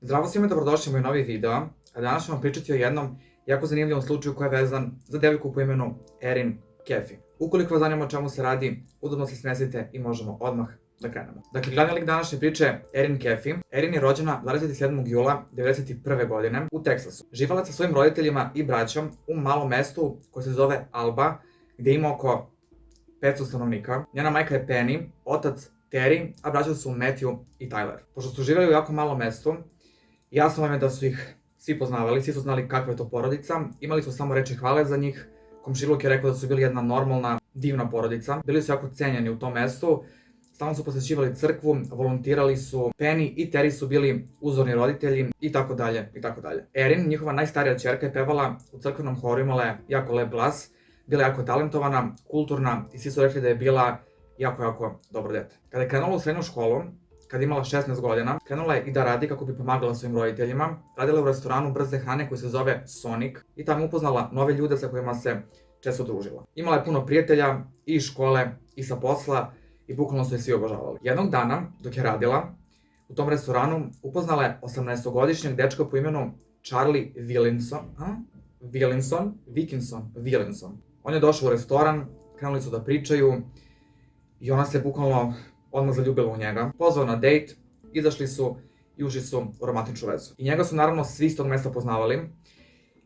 Zdravo svima, dobrodošli u moj novi video, a danas ću vam pričati o jednom jako zanimljivom slučaju koji je vezan za devojku po imenu Erin Caffey. Ukoliko vas zanima o čemu se radi, udobno se smestite i možemo odmah da krenemo. Dakle, glavni lik današnje priče je Erin Caffey. Erin je rođena 27. jula 1991. godine u Teksasu. Živala sa svojim roditeljima i braćom u malom mestu koje se zove Alba, gde ima oko 500 stanovnika. Njena majka je Penny, otac Terry, a braća su Matthew i Tyler. Pošto su živjeli u jako malom mestu, jasno vam je da su ih svi poznavali, svi su znali kakva je to porodica, imali su samo reči hvale za njih, komšiluk je rekao da su bili jedna normalna, divna porodica, bili su jako cenjeni u tom mestu, stalno su posećivali crkvu, volontirali su, Penny i Terry su bili uzorni roditelji i tako dalje i tako dalje. Erin, njihova najstarija ćerka, je pevala u crkvenom horu, imala je jako lep glas, bila je jako talentovana, kulturna i svi su rekli da je bila jako dobro dete. Kada je krenula u srednju školu, kada je imala 16 godina, krenula je i da radi kako bi pomagala svojim roditeljima. Radila je u restoranu brze hrane koji se zove Sonic i tamo upoznala nove ljude sa kojima se često družila. Imala je puno prijatelja i iz škole i sa posla i bukvalno su je svi obožavali. Jednog dana, dok je radila, u tom restoranu upoznala je 18-godišnjeg dečka po imenu Charlie Wilkinson. On je došao u restoran, krenuli su da pričaju i ona se bukvalno odmah zaljubila u njega. Pozvao na dejt, izašli su i ušli su u romantičnu vezu. I njega su naravno svi iz tog mesta poznavali.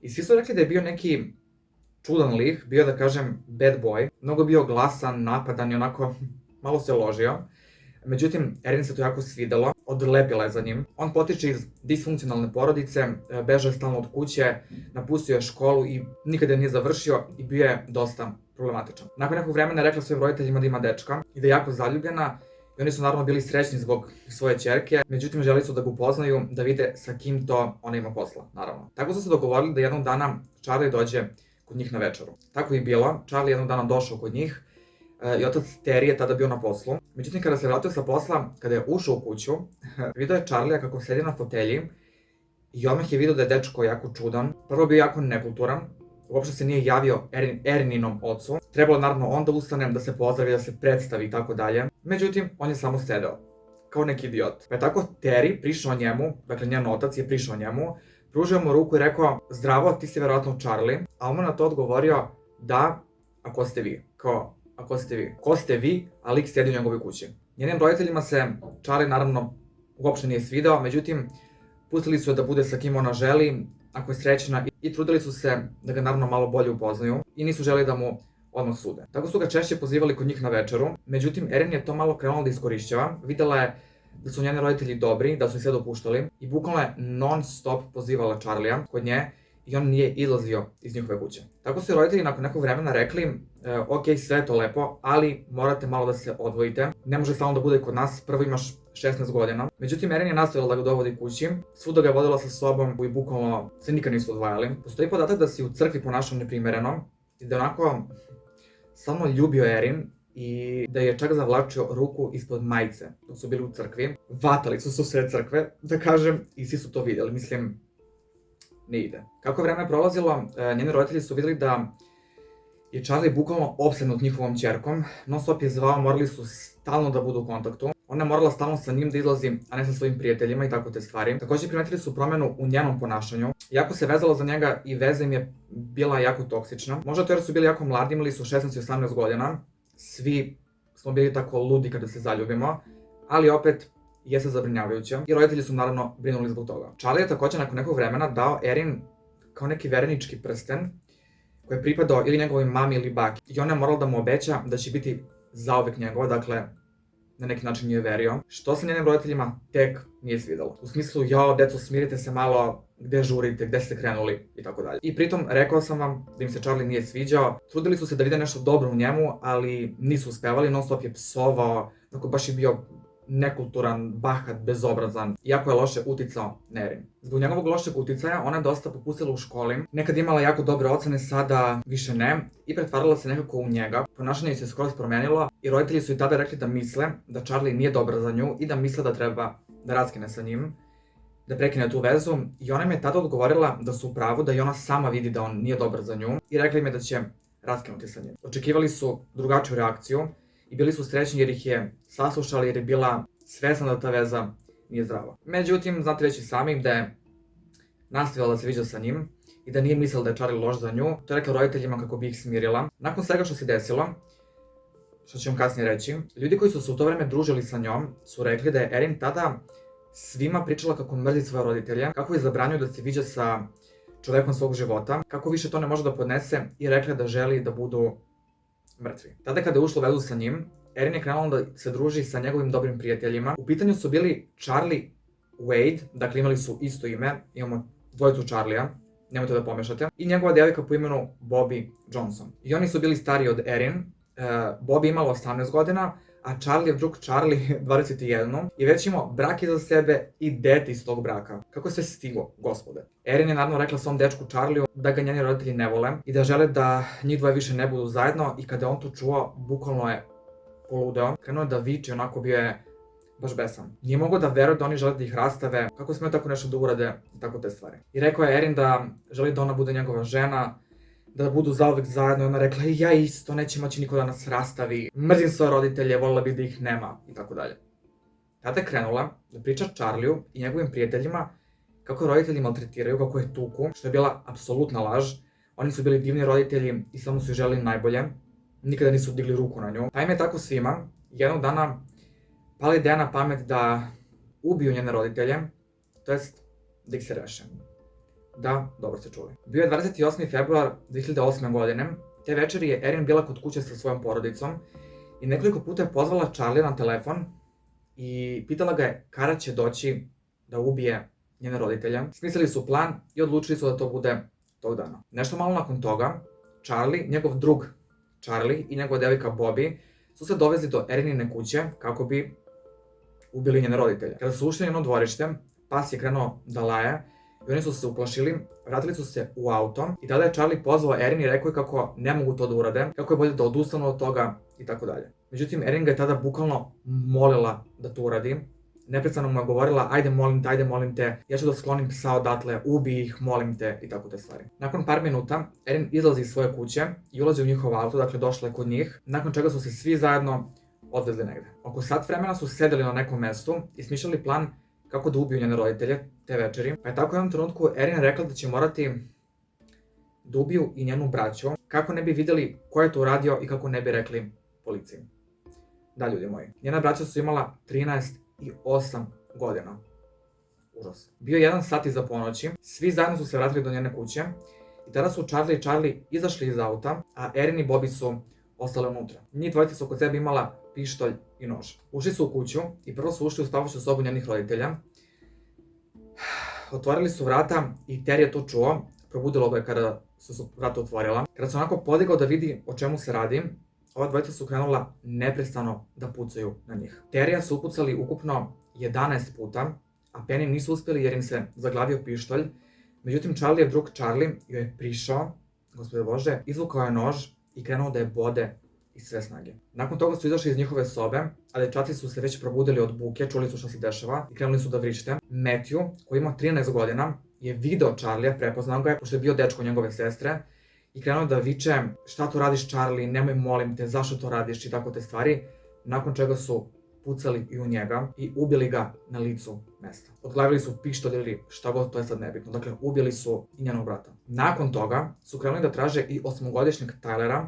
I svi su rekli da je bio neki čudan lik, bio da kažem bad boy. Mnogo bio glasan, napadan i onako malo se ložio. Međutim, Erin se to jako svidelo, odlepila je za njim. On potiče iz disfunkcionalne porodice, bežao je stalno od kuće, napustio je školu i nikada je nije završio i bio je dosta problematičan. Nakon nekog vremena je rekla svojim roditeljima da ima dečka i da je jako zaljubljena i oni su naravno bili srećni zbog svoje ćerke, međutim želi su da ga upoznaju, da vide sa kim to ona ima posla, naravno. Tako su se dogovorili da jednog dana Charlie dođe kod njih na večeru. Tako je bilo, Charlie jednog dana došao kod njih i otac Terry je tada bio na poslu. Međutim, kada se vratio sa posla, kada je ušao u kuću, video je Charlija kako sedi na fotelji i odmah je video da je dečko jako čudan. Prvo bio jako nekulturan, uopšte se nije javio Erininom ocu. Trebalo naravno on da ustane, da se pozdravi, da se predstavi i tako dalje. Međutim, on je samo sedeo, kao neki idiot. Pa je tako Terry prišao njemu, dakle njen otac je prišao njemu, pružio mu ruku i rekao: "Zdravo, ti si verovatno Charlie." A on mu na to odgovorio: "Da, a ko ste vi?" Kao, a ko ste vi? Ko ste vi, a lik sedi u njegovoj kući. Njenim roditeljima se Charlie naravno uopšte nije svidao, međutim, pustili su je da bude sa kim ona želi, ako je srećna, i trudili su se da ga naravno malo bolje upoznaju i nisu želi da mu odmah sude. Tako su ga češće pozivali kod njih na večeru, međutim Erin je to malo krenula da iskorišćava, videla je da su njeni roditelji dobri, da su ih sve dopuštali i bukvalno je non stop pozivala Charlija kod nje i on nije izlazio iz njihove kuće. Tako su roditelji nakon nekog vremena rekli: "Ok, sve je to lepo, ali morate malo da se odvojite, ne može stalno da bude kod nas, prvo imaš 16 godina. Međutim, Erin je nastavila da ga dovodi kući, svuda ga je vodila sa sobom i bukvalno se nikad nisu odvajali. Postoji podatak da se u crkvi ponašao neprimereno i da onako samo ljubio Erin i da je čak zavlačio ruku ispod majice dok su bili u crkvi. Vatali su se u sred crkve, da kažem, i svi su to vidjeli. Mislim, ne ide. Kako je vreme prolazilo, njeni roditelji su vidjeli da je Charlie bukvalno opsednut njihovom ćerkom. Non stop je zvao, morali su stalno da budu u kontaktu. Ona je morala stalno sa njim da izlazi, a ne sa svojim prijateljima i tako te stvari. Također primetili su promenu u njenom ponašanju. Jako se vezala za njega i veza im je bila jako toksična. Možda to jer su bili jako mladi, imali su 16 i 18 godina. Svi smo bili tako ludi kada se zaljubimo, ali opet jeste zabrinjavajuće i roditelji su naravno brinuli zbog toga. Charlie je također nakon nekog vremena dao Erin kao neki verenički prsten koji je pripadao ili njegovoj mami ili baki i ona je morala da mu obeća da će biti zauvek njegova, dakle na neki način nije verio, što se njenim roditeljima tek nije svidelo. U smislu: "Jao, deco, smirite se malo, gde žurite, gde ste krenuli" i tako dalje. I pritom, rekao sam vam da im se Charlie nije sviđao, trudili su se da vide nešto dobro u njemu, ali nisu uspevali, non stop je psovao, tako baš je bio nekulturan, bahat, bezobrazan, jako je loše uticao na Erin. Zbog njegovog lošeg uticaja ona je dosta popustila u školi, nekad imala jako dobre ocene, sada više ne, i pretvarala se nekako u njega. Ponašanje joj se skroz promenilo i roditelji su i tada rekli da misle da Charlie nije dobar za nju i da misle da treba da raskine sa njim, da prekine tu vezu, i ona im je tada odgovorila da su u pravu, da i ona sama vidi da on nije dobar za nju i rekla im je da će raskinuti sa njim. Očekivali su drugačiju reakciju i bili su srećni jer ih je saslušala, jer je bila svesna da ta veza nije zdravo. Međutim, znate već i sami da je nastavila da se viđa sa njim i da nije mislila da je Charlie loš za nju. To je rekla roditeljima kako bi ih smirila. Nakon svega što se desilo, što ću vam kasnije reći, ljudi koji su se u to vreme družili sa njom su rekli da je Erin tada svima pričala kako mrzi svoje roditelje, kako je zabranio da se viđa sa čovekom svog života, kako više to ne može da podnese i rekla da želi da budu mrtvi. Tada kada je ušla u vezu sa njim, Erin je krenula da se druži sa njegovim dobrim prijateljima. U pitanju su bili Charlie Wade, dakle imali su isto ime, imamo dvojicu Charlija, nemojte da pomešate, i njegova devojka po imenu Bobby Johnson. I oni su bili stariji od Erin, Bobby imala 18 godina, a Charliev drug Charlie 21 i već imao brak iza sebe i dete iz tog braka. Kako je sve stiglo, gospode? Erin je naravno rekla svom dečku Charlieu da ga njeni roditelji ne vole i da žele da njih dvoje više ne budu zajedno, i kada je on to čuo, bukvalno je poludeo. Krenuo je da viče, onako bio je baš besan. Nije mogao da veruje da oni žele da ih rastave, kako smiju tako nešto da urade i tako te stvari. I rekao je Erin da želi da ona bude njegova žena, da budu zauvek zajedno, i ona rekla i ja isto, neće moći niko da nas rastavi, mrzim svoje roditelje, voljela bi da ih nema i tako dalje. Tada je krenula da priča Charlieu i njegovim prijateljima kako roditelji maltretiraju, kako je tuku, što je bila apsolutna laž. Oni su bili divni roditelji i samo su želeli najbolje, nikada nisu digli ruku na nju. Pa im je tako svima jednog dana pala ideja na pamet da ubiju njene roditelje, to jest da ih se reše. Da, dobro ste čuli. Bio je 28. februar 2008. godine. Te večeri je Erin bila kod kuće sa svojom porodicom i nekoliko puta je pozvala Charlie na telefon i pitala ga je kada će doći da ubije njene roditelje. Smislili su plan i odlučili su da to bude tog dana. Nešto malo nakon toga, Charlie, njegov drug Charlie i njegova devojka Bobby su se dovezli do Erinine kuće kako bi ubili njene roditelje. Kada su ušli u njeno dvorište, pas je krenuo da laje i oni su se uplašili, vratili su se u auto i tada je Charlie pozvao Erin i rekao je kako ne mogu to da urade, kako je bolje da odustanu od toga i tako dalje. Međutim, Erin ga je tada bukvalno molila da to uradi. Neprestano mu je govorila, ajde molim te, ja ću da sklonim psa odatle, ubi ih, molim te i tako te stvari. Nakon par minuta, Erin izlazi iz svoje kuće i ulazi u njihov auto, dakle došla je kod njih, nakon čega su se svi zajedno odvezli negde. Oko sat vremena su sedeli na nekom mestu i smišljali plan kako da ubiju njene roditelje te večeri. Pa je tako u jednom trenutku Erin rekla da će morati da ubiju i njenu braću, kako ne bi videli ko je to uradio i kako ne bi rekli policiji. Da, ljudi moji, njena braća su imala 13 i 8 godina. Užas. Bio je 1 sat iza ponoći, svi zajedno su se vratili do njene kuće i tada su Charlie izašli iz auta, a Erin i Bobby su ostale unutra. Njih dvojica su kod sebe imala pištolj i nož. Ušli su u kuću i prvo su ušli u spavaću sobu njenih roditelja. Otvorili su vrata i Terry je to čuo, probudilo ga je kada su vrata otvorila. Kada se onako podigao da vidi o čemu se radi, ova dvojica su krenula neprestano da pucaju na njih. Terrya su upucali ukupno 11 puta, a Penny nisu uspjeli jer im se zaglavio pištolj. Međutim, Charliev drug Charlie joj je prišao, gospode Bože, izvukao je nož i krenuo da je bode iz sve snage. Nakon toga su izašli iz njihove sobe, a dečaci su se već probudili od buke, čuli su šta se dešava i krenuli su da vrište. Matthew, koji ima 13 godina, je video Charlija, prepoznao ga je, pošto je bio dečko njegove sestre, i krenuo da viče, šta to radiš Charlie, nemoj molim te, zašto to radiš i tako te stvari, nakon čega su pucali i u njega i ubili ga na licu mesta. Odglavili su pištolj ili šta god, to je sad nebitno, dakle ubili su i njenog brata. Nakon toga su krenuli da traže i 8-godišnjeg Tylera,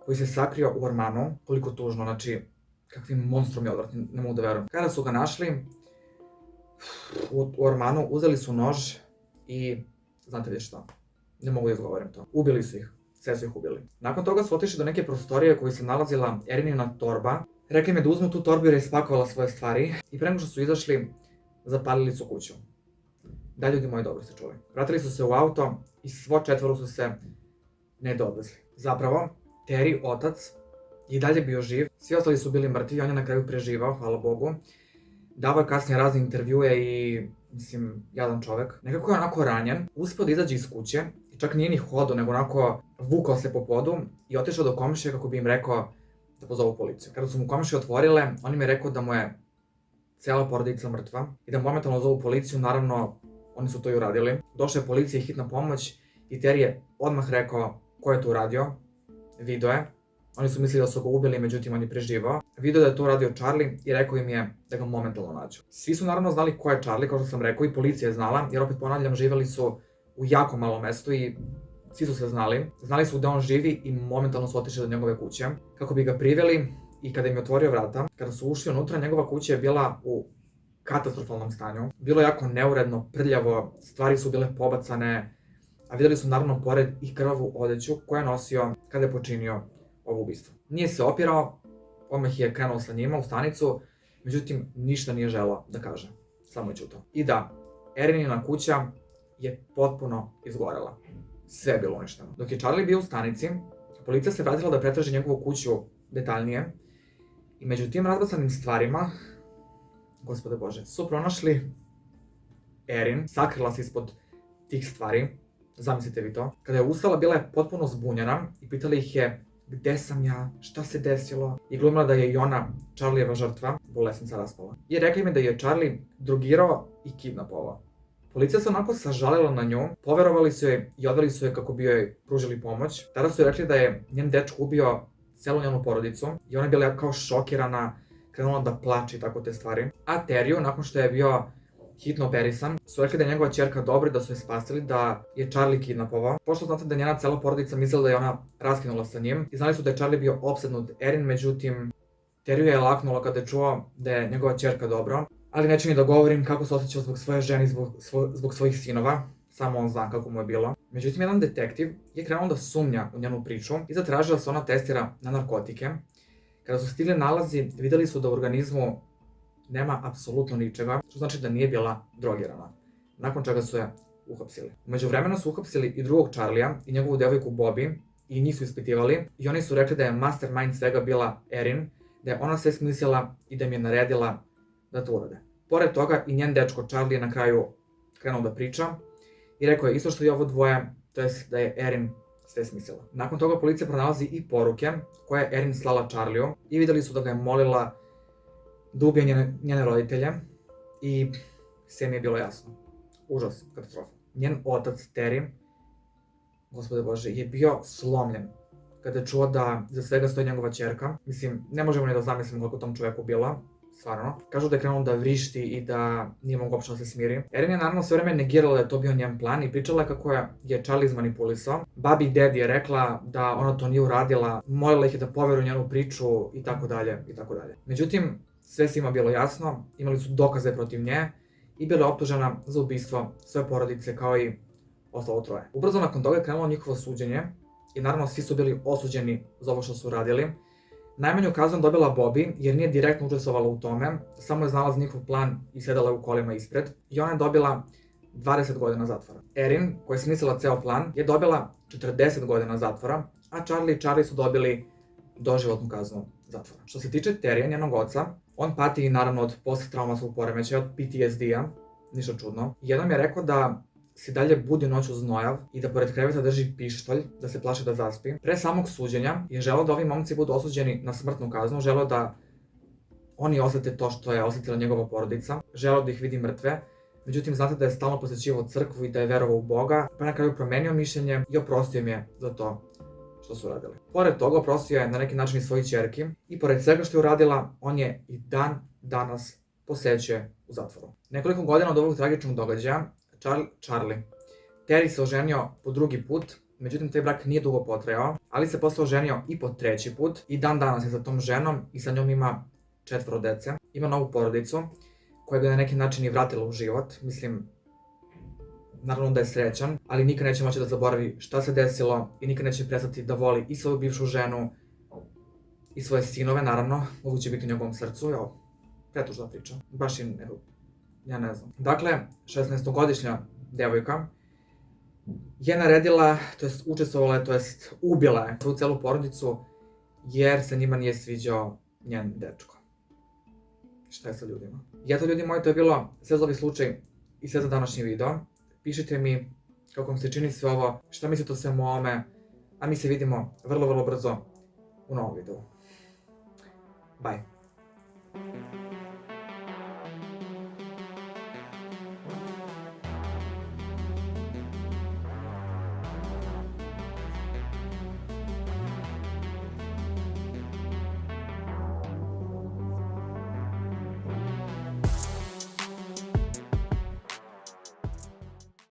koji se sakrio u ormanu, koliko tužno, znači, kakvim monstrom je odvratni, ne mogu da verujem. Kada su ga našli u ormanu, uzeli su nož i, znate li šta, ne mogu da izgovorim to, ubili su ih, sve su ih ubili. Nakon toga su otišli do neke prostorije koji se nalazila Erinina torba, rekli mi da uzmu tu torbu jer je spakovala svoje stvari i pre nego što su izašli, zapalili su kuću. Da, ljudi moji, dobro ste čuli. Vratili su se u auto i svo četvoro su se nedovezli. Zapravo, Terry, otac, i dalje bio živ, svi ostali su bili mrtvi, on je na kraju preživao, hvala Bogu. Davao je kasnije razne intervjue i, mislim, jadan čovek. Nekako je onako ranjen, uspeo da izađe iz kuće i čak nije ni hodao, nego onako vukao se po podu i otišao do komšije kako bi im rekao da pozovu policiju. Kada su mu komšije otvorile, on im je rekao da mu je cela porodica mrtva i da momentalno zovu policiju, naravno, oni su to i uradili. Došla je policija i hitna pomoć i Terry je odmah rekao ko je to uradio, video je Oni su mislili da su ga ubili, međutim on je preživao. Video da je to uradio Charlie i rekao im je da ga momentalno nađu. Svi su naravno znali ko je Charlie, kao što sam rekao, i policija je znala, jer opet ponavljam, živeli su u jako malom mestu i svi su se znali. Znali su gde on živi i momentalno su otišli do njegove kuće kako bi ga priveli. I kada im je otvorio vrata, kada su ušli unutra, njegova kuća je bila u katastrofalnom stanju. Bilo je jako neuredno, prljavo, stvari su bile pobacane, a videli su naravno pored i krvavu odeću koju je nosio kada je počinio ovo ubistvo. Nije se opirao, odmah je krenuo sa njima u stanicu, međutim ništa nije želeo da kaže, samo je ćutao. I da, Erinina kuća je potpuno izgorela. Sve je bilo uništeno. Dok je Charlie bio u stanici, policija se vratila da pretraži njegovu kuću detaljnije i među tim razbacanim stvarima, Gospode Bože, su pronašli Erin, sakrila se ispod tih stvari, zamislite vi to. Kada je ustala, bila je potpuno zbunjena i pitala ih je gde sam ja, šta se desilo, i glumila da je i ona Charlijeva žrtva, bolesnica raspala. I rekla im je da je Charlie drogirao i kidnapovao. Policija se onako sažalila na nju, poverovali su joj i odveli su je kako bi joj pružili pomoć. Tada su joj rekli da je njen dečko ubio celu njenu porodicu i ona je bila kao šokirana, krenula da plače i tako te stvari. A Teriju, nakon što je bio hitno operisan, su rekli da je njegova ćerka dobra i da su je spasili, da je Charlie kidnapovao. Pošto znate da je njena cela porodica mislila da je ona raskinula sa njim i znali su da je Charlie bio opsednut Erin, međutim Teriju je laknulo kada je čuo da je njegova ćerka dobro. Ali neću ni da govorim kako se osjećao zbog svoje žene i zbog svojih sinova, samo on zna kako mu je bilo. Međutim, jedan detektiv je krenuo da sumnja u njenu priču i zatražio da se ona testira na narkotike. Kada su stigli nalazi, videli su da u organizmu nema apsolutno ničega, što znači da nije bila drogirana, nakon čega su je uhapsili. U međuvremenu su uhapsili i drugog Charlija i njegovu devojku Bobby i njih su ispitivali i oni su rekli da je mastermind svega bila Erin, da je ona sve smislila i da im je naredila da to urade. Pored toga i njen dečko Charlie je na kraju krenuo da priča i rekao je isto što i ovo dvoje, to jest da je Erin sve smislila. Nakon toga policija pronalazi i poruke koje je Erin slala Charliju i videli su da ga je molila da ubije njene roditelje i sve mi je bilo jasno. Užas, katastrofa. Njen otac Terry, Gospode Bože, je bio slomljen kada je čuo da za svega stoji njegova ćerka. Mislim, ne možemo ni da zamislimo koliko tom čoveku bila. Stvarno. Kažu da je krenuo da vrišti i da nije mogu uopšte da se smiri. Erin je naravno sve vreme negirala da je to bio njen plan i pričala je kako je Charlie izmanipulisao. Babi i Daddy je rekla da ona to nije uradila, molila ih je da poveruju njenu priču i tako dalje i tako dalje. Međutim, sve svima bilo jasno, imali su dokaze protiv nje i bila je optužena za ubistvo svoje porodice kao i ostalo troje. Ubrzo nakon toga je krenulo njihovo suđenje i naravno svi su bili osuđeni za ovo što su uradili. Najmanju kaznu dobila Bobby jer nije direktno učestvovala u tome, samo je znala za njihov plan i sedala je u kolima ispred i ona je dobila 20 godina zatvora. Erin, koja je smislila ceo plan, je dobila 40 godina zatvora, a Charlie i Charlie su dobili doživotnu kaznu zatvora. Što se tiče Terija, njenog oca, on pati naravno od posttraumatskog poremećaja, od PTSD-a, ništa čudno. Jednom je rekao da se dalje budi noću znojav i da pored kreveta drži pištolj, da se plaši da zaspi. Pre samog suđenja je želeo da ovi momci budu osuđeni na smrtnu kaznu, želeo da oni osete to što je osetila njegova porodica, želeo da ih vidi mrtve, međutim znate da je stalno posećivao crkvu i da je verovao u Boga, pa na kraju promenio mišljenje i oprostio im je za to što su uradili. Pored toga oprostio je na neki način i svoji ćerki i pored svega što je uradila, on je i dan danas posećuje u zatvoru. Nekoliko godina od ovog tragičnog događaja, Charlie. Terry se oženio po drugi put, međutim taj brak nije dugo potrajao, ali se posle oženio i po treći put i dan danas je sa tom ženom i sa njom ima 4 dece. Ima novu porodicu koja ga na neki način i vratila u život. Mislim, naravno da je srećan, ali nikad neće moći da zaboravi šta se desilo i nikad neće prestati da voli i svoju bivšu ženu i svoje sinove, naravno, mogu će biti u njegovom srcu. Evo, pretužna priča, baš i ja ne znam. Dakle, 16-godišnja devojka je naredila, to jest učestvovala, to jest ubila je svoju celu porodicu jer se njima nije sviđao njen dečko. Šta je sa ljudima? I eto ljudi moji, to je bilo sve za ovaj slučaj i sve za današnji video. Pišite mi kako vam se čini sve ovo, šta mislite o svemu ovome, a mi se vidimo vrlo brzo u novom videu. Bye!